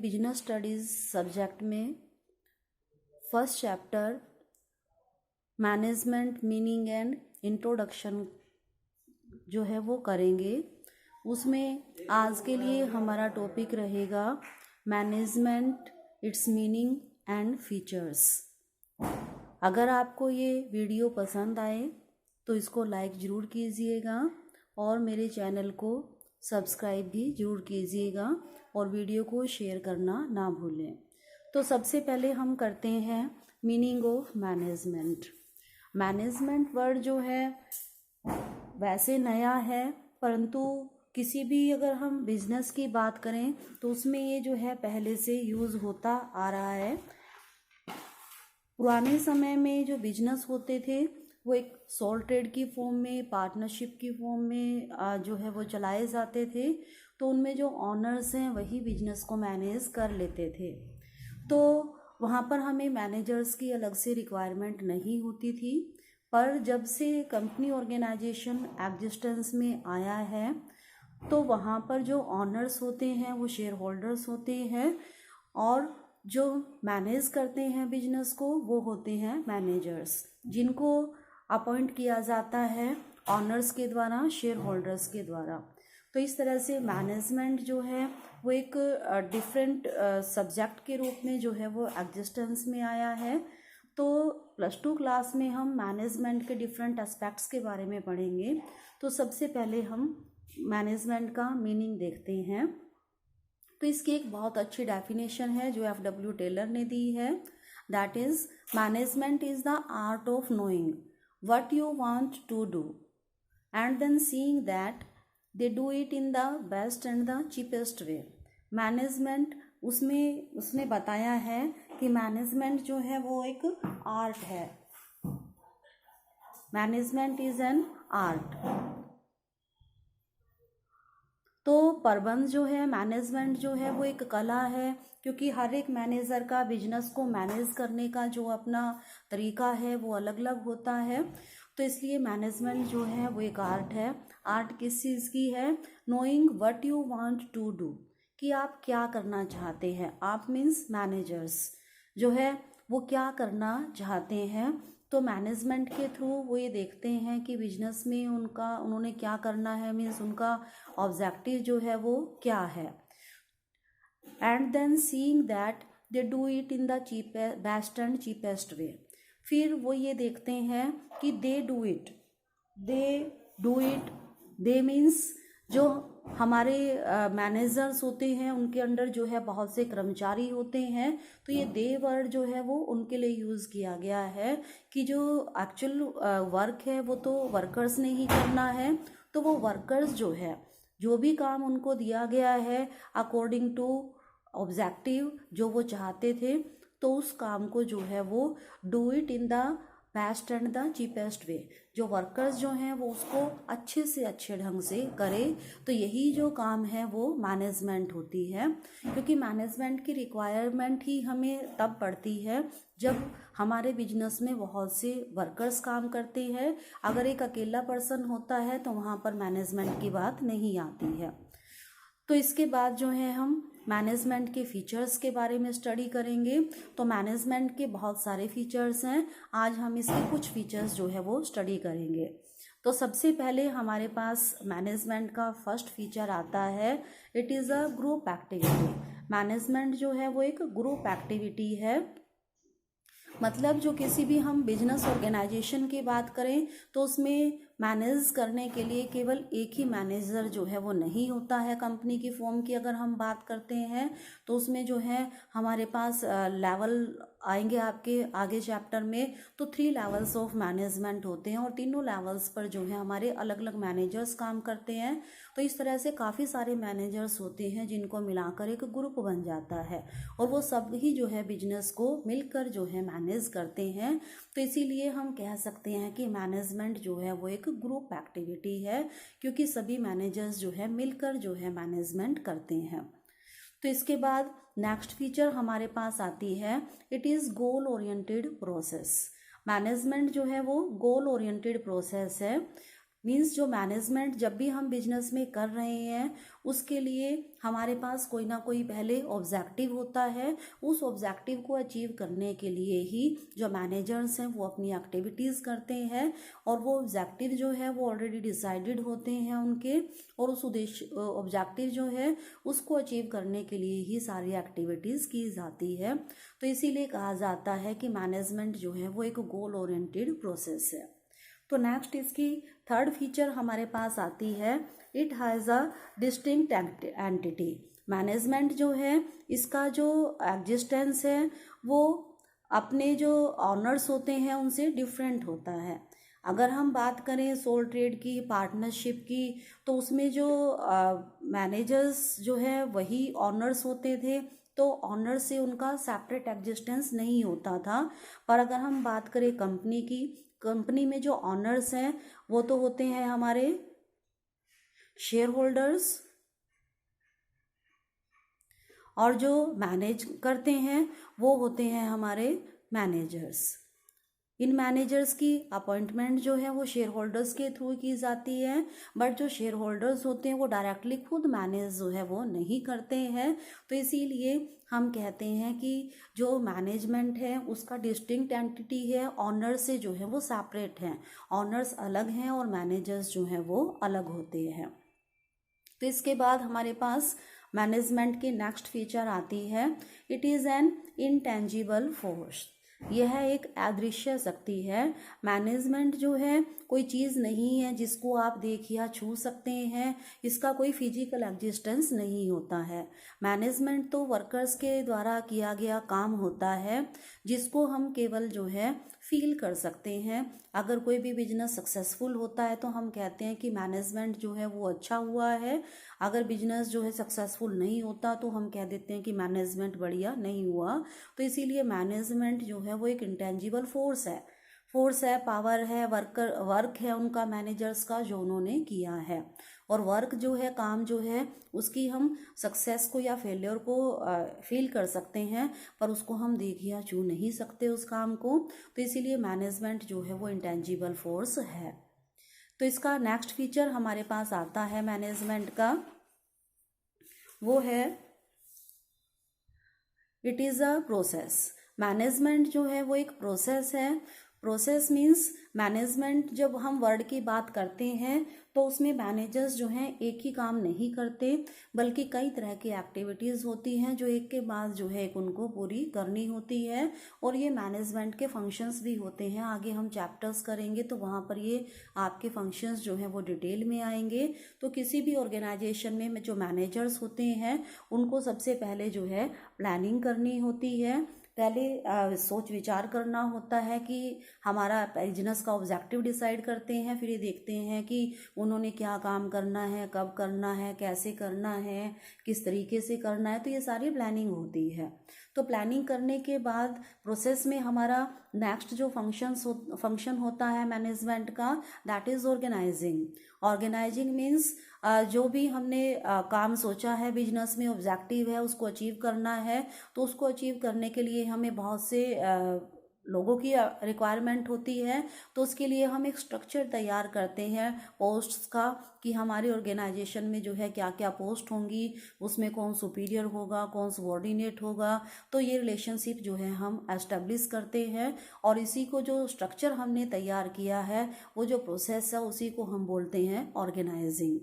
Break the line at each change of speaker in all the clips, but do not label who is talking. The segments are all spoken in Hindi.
बिजनेस स्टडीज़ सब्जेक्ट में first chapter management meaning and introduction जो है वो करेंगे। उसमें आज के लिए हमारा टॉपिक रहेगा management, it's meaning and features. अगर आपको ये वीडियो पसंद आए तो इसको लाइक ज़रूर कीजिएगा और मेरे चैनल को सब्सक्राइब भी ज़रूर कीजिएगा और वीडियो को शेयर करना ना भूलें। तो सबसे पहले हम करते हैं meaning of management. Management word जो है वैसे नया है, परंतु किसी भी अगर हम बिजनेस की बात करें तो उसमें ये जो है पहले से यूज़ होता आ रहा है। पुराने समय में जो बिजनेस होते थे वो एक सोल ट्रेड की फॉर्म में, पार्टनरशिप की फॉर्म में जो है वो चलाए जाते थे। तो उनमें जो ऑनर्स हैं वही बिजनेस को मैनेज कर लेते थे। तो वहाँ पर हमें मैनेजर्स की अलग से रिक्वायरमेंट नहीं होती थी। पर जब से कंपनी ऑर्गेनाइजेशन एग्जिस्टेंस में आया है तो वहाँ पर जो ऑनर्स होते हैं वो शेयर होल्डर्स होते हैं और जो मैनेज करते हैं बिजनेस को वो होते हैं मैनेजर्स, जिनको अपॉइंट किया जाता है ऑनर्स के द्वारा, शेयर होल्डर्स के द्वारा। तो इस तरह से मैनेजमेंट जो है वो एक डिफरेंट सब्जेक्ट के रूप में जो है वो एग्जिस्टेंस में आया है। तो +2 क्लास में हम मैनेजमेंट के डिफरेंट एस्पेक्ट्स के बारे में पढ़ेंगे। तो सबसे पहले हम मैनेजमेंट का मीनिंग देखते हैं। तो इसकी एक बहुत अच्छी डेफिनेशन है जो F.W. टेलर ने दी है। That is management is the art of knowing what you want to do and then seeing that they do it in the best and the cheapest way. Management उसने बताया है कि मैनेजमेंट जो है वो एक आर्ट है। Management is an art. तो प्रबंध जो है, मैनेजमेंट जो है वो एक कला है, क्योंकि हर एक मैनेजर का बिजनेस को मैनेज करने का जो अपना तरीका है वो अलग अलग होता है। तो इसलिए मैनेजमेंट जो है वो एक आर्ट है। आर्ट किस चीज़ की है? Knowing what you want to do, कि आप क्या करना चाहते हैं। आप मीन्स मैनेजर्स जो है वो क्या करना चाहते हैं। तो मैनेजमेंट के थ्रू वो ये देखते हैं कि बिजनेस में उन्होंने क्या करना है, मीन्स उनका ऑब्जेक्टिव जो है वो क्या है। And then seeing that they do it in the best and cheapest way. फिर वो ये देखते हैं कि they do it, they means जो हमारे मैनेजर्स होते हैं उनके अंडर जो है बहुत से कर्मचारी होते हैं। तो ये दे वर्ड जो है वो उनके लिए यूज़ किया गया है कि जो एक्चुअल वर्क है वो तो वर्कर्स ने ही करना है। तो वो वर्कर्स जो है जो भी काम उनको दिया गया है अकॉर्डिंग टू ऑब्जेक्टिव जो वो चाहते थे, तो उस काम को जो है वो do it in the best and the cheapest वे। जो वर्कर्स जो हैं वो उसको अच्छे से अच्छे ढंग से करें। तो यही जो काम है वो मैनेजमेंट होती है, क्योंकि मैनेजमेंट की रिक्वायरमेंट ही हमें तब पड़ती है जब हमारे बिजनेस में बहुत से वर्कर्स काम करते हैं। अगर एक अकेला पर्सन होता है तो वहाँ पर मैनेजमेंट की बात नहीं आती है। तो इसके बाद जो है हम मैनेजमेंट के फीचर्स के बारे में स्टडी करेंगे। तो मैनेजमेंट के बहुत सारे फीचर्स हैं, आज हम इसके कुछ फीचर्स जो है वो स्टडी करेंगे। तो सबसे पहले हमारे पास मैनेजमेंट का फर्स्ट फीचर आता है, it is a group activity. Management जो है वो एक ग्रुप एक्टिविटी है। मतलब जो किसी भी हम बिजनेस ऑर्गेनाइजेशन की बात करें तो उसमें मैनेज करने के लिए केवल एक ही मैनेजर जो है वो नहीं होता है। कंपनी की फॉर्म की अगर हम बात करते हैं तो उसमें जो है हमारे पास लेवल आएंगे आपके आगे चैप्टर में। तो 3 लेवल्स ऑफ मैनेजमेंट होते हैं और तीनों लेवल्स पर जो है हमारे अलग अलग मैनेजर्स काम करते हैं। तो इस तरह से काफ़ी सारे मैनेजर्स होते हैं जिनको मिलाकर एक ग्रुप बन जाता है और वो सब ही जो है बिजनेस को मिलकर जो है मैनेज करते हैं। तो इसीलिए हम कह सकते हैं कि मैनेजमेंट जो है वो एक ग्रुप एक्टिविटी है, क्योंकि सभी मैनेजर्स जो है मिलकर जो है मैनेजमेंट करते हैं। तो इसके बाद नेक्स्ट फीचर हमारे पास आती है, it is goal oriented process. Management जो है वो गोल ओरिएंटेड प्रोसेस है। मीन्स जो मैनेजमेंट जब भी हम बिजनेस में कर रहे हैं उसके लिए हमारे पास कोई ना कोई पहले ऑब्जेक्टिव होता है। उस ऑब्जेक्टिव को अचीव करने के लिए ही जो मैनेजर्स हैं वो अपनी एक्टिविटीज़ करते हैं, और वो ऑब्जेक्टिव जो है वो ऑलरेडी डिसाइडेड होते हैं उनके, और उस उद्देश्य ऑब्जेक्टिव जो है उसको अचीव करने के लिए ही सारी एक्टिविटीज़ की जाती है। तो इसीलिए कहा जाता है कि मैनेजमेंट जो है वो एक गोल ओरिएंटेड प्रोसेस है। तो नेक्स्ट इसकी थर्ड फीचर हमारे पास आती है, it has a distinct entity. Management जो है इसका जो एग्जिस्टेंस है वो अपने जो ऑनर्स होते हैं उनसे डिफरेंट होता है। अगर हम बात करें सोल ट्रेड की, पार्टनरशिप की, तो उसमें जो मैनेजर्स जो है वही ऑनर्स होते थे, तो ऑनर से उनका सेपरेट एग्जिस्टेंस नहीं होता था। पर अगर हम बात करें कंपनी की, कंपनी में जो ऑनर्स हैं वो तो होते हैं हमारे शेयर होल्डर्स, और जो मैनेज करते हैं वो होते हैं हमारे मैनेजर्स। इन मैनेजर्स की अपॉइंटमेंट जो है वो शेयर होल्डर्स के थ्रू की जाती है, बट जो शेयर होल्डर्स होते हैं वो डायरेक्टली खुद मैनेज जो है वो नहीं करते हैं। तो इसीलिए हम कहते हैं कि जो मैनेजमेंट है उसका डिस्टिंक्ट एंटिटी है, ऑनर से जो है वो सेपरेट हैं, ऑनर्स अलग हैं और मैनेजर्स जो हैं वो अलग होते हैं। तो इसके बाद हमारे पास मैनेजमेंट की नेक्स्ट फीचर आती है, it is an intangible force. यह एक अदृश्य शक्ति है। मैनेजमेंट जो है कोई चीज़ नहीं है जिसको आप देख या छू सकते हैं, इसका कोई फिजिकल एग्जिस्टेंस नहीं होता है। मैनेजमेंट तो वर्कर्स के द्वारा किया गया काम होता है जिसको हम केवल जो है फील कर सकते हैं। अगर कोई भी बिजनेस सक्सेसफुल होता है तो हम कहते हैं कि मैनेजमेंट जो है वो अच्छा हुआ है। अगर बिजनेस जो है सक्सेसफुल नहीं होता तो हम कह देते हैं कि मैनेजमेंट बढ़िया नहीं हुआ। तो इसीलिए मैनेजमेंट जो है वो एक इंटेंजिबल फोर्स है, पावर है, वर्क है उनका मैनेजर्स का जो उन्होंने किया है। और वर्क जो है, काम जो है, उसकी हम सक्सेस को या फेलियर को फील कर सकते हैं, पर उसको हम देख या छू नहीं सकते उस काम को। तो इसीलिए मैनेजमेंट जो है वो इंटेंजिबल फोर्स है। तो इसका नेक्स्ट फीचर हमारे पास आता है मैनेजमेंट का, वो है it is a process. Management जो है वो एक प्रोसेस है। प्रोसेस मीन्स मैनेजमेंट, जब हम वर्ड की बात करते हैं तो उसमें मैनेजर्स जो हैं एक ही काम नहीं करते, बल्कि कई तरह की एक्टिविटीज़ होती हैं जो एक के बाद जो है एक उनको पूरी करनी होती है। और ये मैनेजमेंट के फंक्शंस भी होते हैं। आगे हम चैप्टर्स करेंगे तो वहाँ पर ये आपके फंक्शंस जो हैं वो डिटेल में आएंगे। तो किसी भी ऑर्गेनाइजेशन में जो मैनेजर्स होते हैं उनको सबसे पहले जो है प्लानिंग करनी होती है। पहले सोच विचार करना होता है कि हमारा बिजनेस का ऑब्जेक्टिव डिसाइड करते हैं, फिर ये देखते हैं कि उन्होंने क्या काम करना है, कब करना है, कैसे करना है, किस तरीके से करना है। तो ये सारी प्लानिंग होती है। तो प्लानिंग करने के बाद प्रोसेस में हमारा नेक्स्ट जो फंक्शन होता है मैनेजमेंट का, that is organising. Organising means जो भी हमने काम सोचा है, बिजनेस में ऑब्जेक्टिव है, उसको अचीव करना है, तो उसको अचीव करने के लिए हमें बहुत से लोगों की रिक्वायरमेंट होती है। तो उसके लिए हम एक स्ट्रक्चर तैयार करते हैं पोस्ट्स का, कि हमारी ऑर्गेनाइजेशन में जो है क्या क्या पोस्ट होंगी, उसमें कौन सुपीरियर होगा, कौन सबॉर्डिनेट होगा। तो ये रिलेशनशिप जो है हम एस्टेब्लिश करते हैं, और इसी को जो स्ट्रक्चर हमने तैयार किया है, वो जो प्रोसेस है, उसी को हम बोलते हैं ऑर्गेनाइजिंग।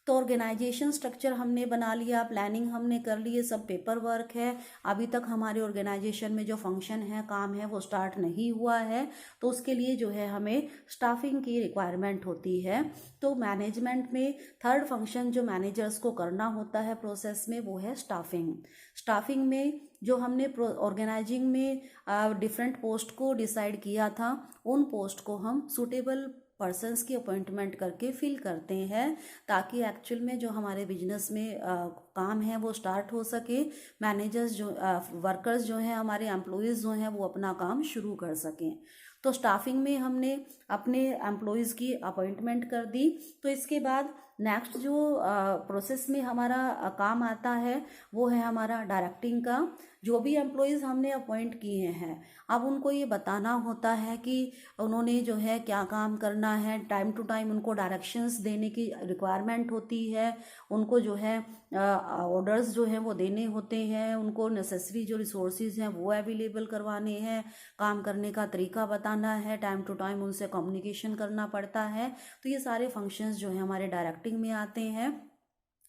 तो ऑर्गेनाइजेशन स्ट्रक्चर हमने बना लिया, प्लानिंग हमने कर ली, ये सब पेपर वर्क है। अभी तक हमारे ऑर्गेनाइजेशन में जो फंक्शन है, काम है, वो स्टार्ट नहीं हुआ है। तो उसके लिए जो है हमें स्टाफिंग की रिक्वायरमेंट होती है। तो मैनेजमेंट में थर्ड फंक्शन जो मैनेजर्स को करना होता है प्रोसेस में, वो है स्टाफिंग। स्टाफिंग में जो हमने ऑर्गेनाइजिंग में डिफरेंट पोस्ट को डिसाइड किया था, उन पोस्ट को हम सूटेबल पर्सन्स की अपॉइंटमेंट करके फिल करते हैं, ताकि एक्चुअल में जो हमारे बिजनेस में काम है वो स्टार्ट हो सके। मैनेजर्स जो वर्कर्स जो हैं, हमारे एम्प्लॉयज़ जो हैं, वो अपना काम शुरू कर सकें। तो स्टाफिंग में हमने अपने एम्प्लॉयज़ की अपॉइंटमेंट कर दी। तो इसके बाद नेक्स्ट जो प्रोसेस में हमारा काम आता है वो है हमारा डायरेक्टिंग का। जो भी एम्प्लॉयज़ हमने अपॉइंट किए हैं, अब उनको ये बताना होता है कि उन्होंने जो है क्या काम करना है, टाइम टू टाइम उनको डायरेक्शंस देने की रिक्वायरमेंट होती है, उनको जो है ऑर्डर्स जो हैं वो देने होते हैं, उनको नेसेसरी जो रिसोर्सेज हैं वो अवेलेबल करवाने हैं, काम करने का तरीका बताना है, टाइम टू टाइम उनसे कम्युनिकेशन करना पड़ता है। तो ये सारे फंक्शंस जो हैं हमारे डायरेक्टिंग में आते हैं।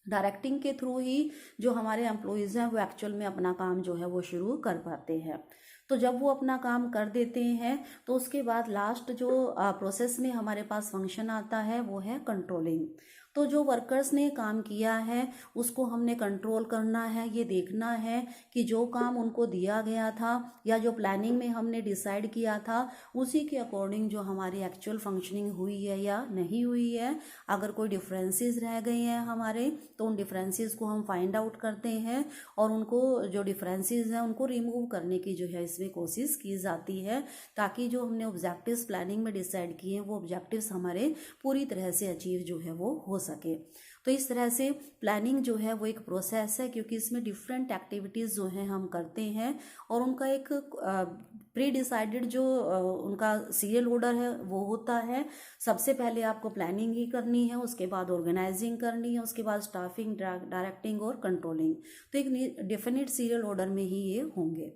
डायरेक्टिंग के थ्रू ही जो हमारे एम्प्लॉयज़ हैं वो एक्चुअल में अपना काम जो है वो शुरू कर पाते हैं। तो जब वो अपना काम कर देते हैं तो उसके बाद लास्ट जो प्रोसेस में हमारे पास फंक्शन आता है वो है कंट्रोलिंग। तो जो वर्कर्स ने काम किया है उसको हमने कंट्रोल करना है, ये देखना है कि जो काम उनको दिया गया था या जो प्लानिंग में हमने डिसाइड किया था उसी के अकॉर्डिंग जो हमारी एक्चुअल फंक्शनिंग हुई है या नहीं हुई है। अगर कोई डिफरेंसेस रह गए हैं हमारे तो उन डिफरेंसेस को हम फाइंड आउट करते हैं और उनको जो डिफरेंसेस हैं उनको रिमूव करने की जो है इसमें कोशिश की जाती है, ताकि जो हमने ऑब्जेक्टिव्स प्लानिंग में डिसाइड किए हैं वो ऑब्जेक्टिव्स हमारे पूरी तरह से अचीव जो है वो हो सके। तो इस तरह से प्लानिंग जो है वो एक प्रोसेस है, क्योंकि इसमें डिफरेंट एक्टिविटीज़ जो हैं हम करते हैं और उनका एक प्री डिसाइडेड जो उनका सीरियल ऑर्डर है वो होता है। सबसे पहले आपको प्लानिंग ही करनी है, उसके बाद ऑर्गेनाइजिंग करनी है, उसके बाद स्टाफिंग, डायरेक्टिंग और कंट्रोलिंग। तो एक डेफिनेट सीरियल ऑर्डर में ही ये होंगे।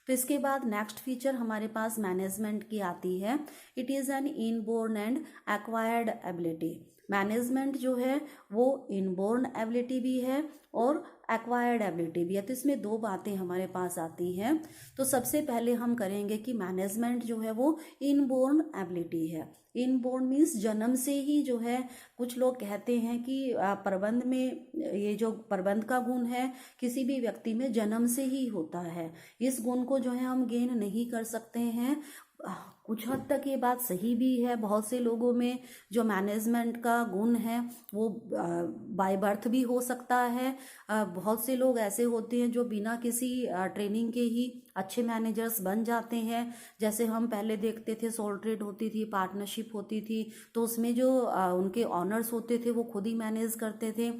तो इसके बाद नेक्स्ट फीचर हमारे पास मैनेजमेंट की आती है। It is an inborn and acquired ability. Management जो है वो इनबोर्न एबिलिटी भी है और एक्वायर्ड एबिलिटी भी है। तो इसमें दो बातें हमारे पास आती हैं। तो सबसे पहले हम करेंगे कि मैनेजमेंट जो है वो इनबोर्न एबिलिटी है। इनबोर्न मीन्स जन्म से ही जो है, कुछ लोग कहते हैं कि प्रबंध में ये जो प्रबंध का गुण है किसी भी व्यक्ति में जन्म से ही होता है। इस गुण को जो है हम गेन नहीं कर सकते हैं। कुछ हद तक ये बात सही भी है। बहुत से लोगों में जो मैनेजमेंट का गुण है वो बाय बर्थ भी हो सकता है। बहुत से लोग ऐसे होते हैं जो बिना किसी ट्रेनिंग के ही अच्छे मैनेजर्स बन जाते हैं। जैसे हम पहले देखते थे सोल ट्रेड होती थी, पार्टनरशिप होती थी, तो उसमें जो उनके ऑनर्स होते थे वो खुद ही मैनेज करते थे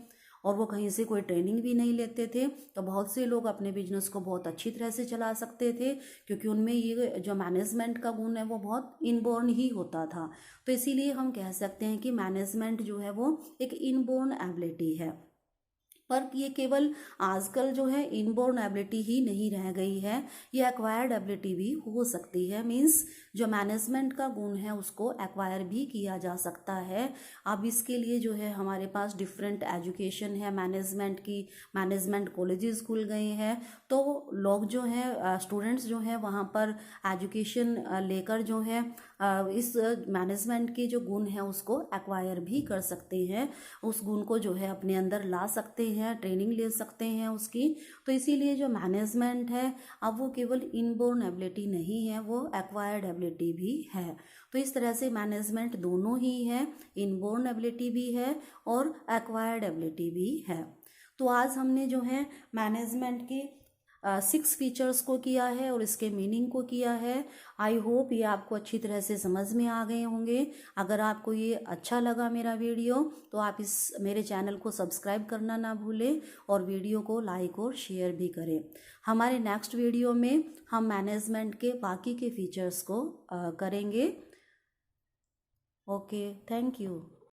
और वो कहीं से कोई ट्रेनिंग भी नहीं लेते थे। तो बहुत से लोग अपने बिजनेस को बहुत अच्छी तरह से चला सकते थे, क्योंकि उनमें ये जो मैनेजमेंट का गुण है वो बहुत इनबोर्न ही होता था। तो इसीलिए हम कह सकते हैं कि मैनेजमेंट जो है वो एक इनबोर्न एबिलिटी है। पर ये केवल आजकल जो है इनबोर्न एबिलिटी ही नहीं रह गई है, ये एक्वायर्ड एबिलिटी भी हो सकती है। मीन्स जो मैनेजमेंट का गुण है उसको एक्वायर भी किया जा सकता है। अब इसके लिए जो है हमारे पास डिफरेंट एजुकेशन है मैनेजमेंट की, मैनेजमेंट कॉलेजेस खुल गए हैं। तो लोग जो हैं, स्टूडेंट्स जो हैं वहाँ पर एजुकेशन लेकर जो है इस मैनेजमेंट के जो गुण है उसको एक्वायर भी कर सकते हैं, उस गुण को जो है अपने अंदर ला सकते हैं, ट्रेनिंग ले सकते हैं उसकी। तो इसीलिए जो मैनेजमेंट है अब वो केवल इनबोर्न एबिलिटी नहीं है, वो एक्वायर्ड एबिलिटी भी है। तो इस तरह से मैनेजमेंट दोनों ही है, इनबोर्न एबिलिटी भी है और एक्वायर्ड एबिलिटी भी है। तो आज हमने जो है मैनेजमेंट की 6 फीचर्स को किया है और इसके मीनिंग को किया है। आई होप ये आपको अच्छी तरह से समझ में आ गए होंगे। अगर आपको ये अच्छा लगा मेरा वीडियो तो आप इस मेरे चैनल को सब्सक्राइब करना ना भूलें और वीडियो को लाइक और शेयर भी करें। हमारे नेक्स्ट वीडियो में हम मैनेजमेंट के बाकी के फीचर्स को करेंगे। Okay, thank you.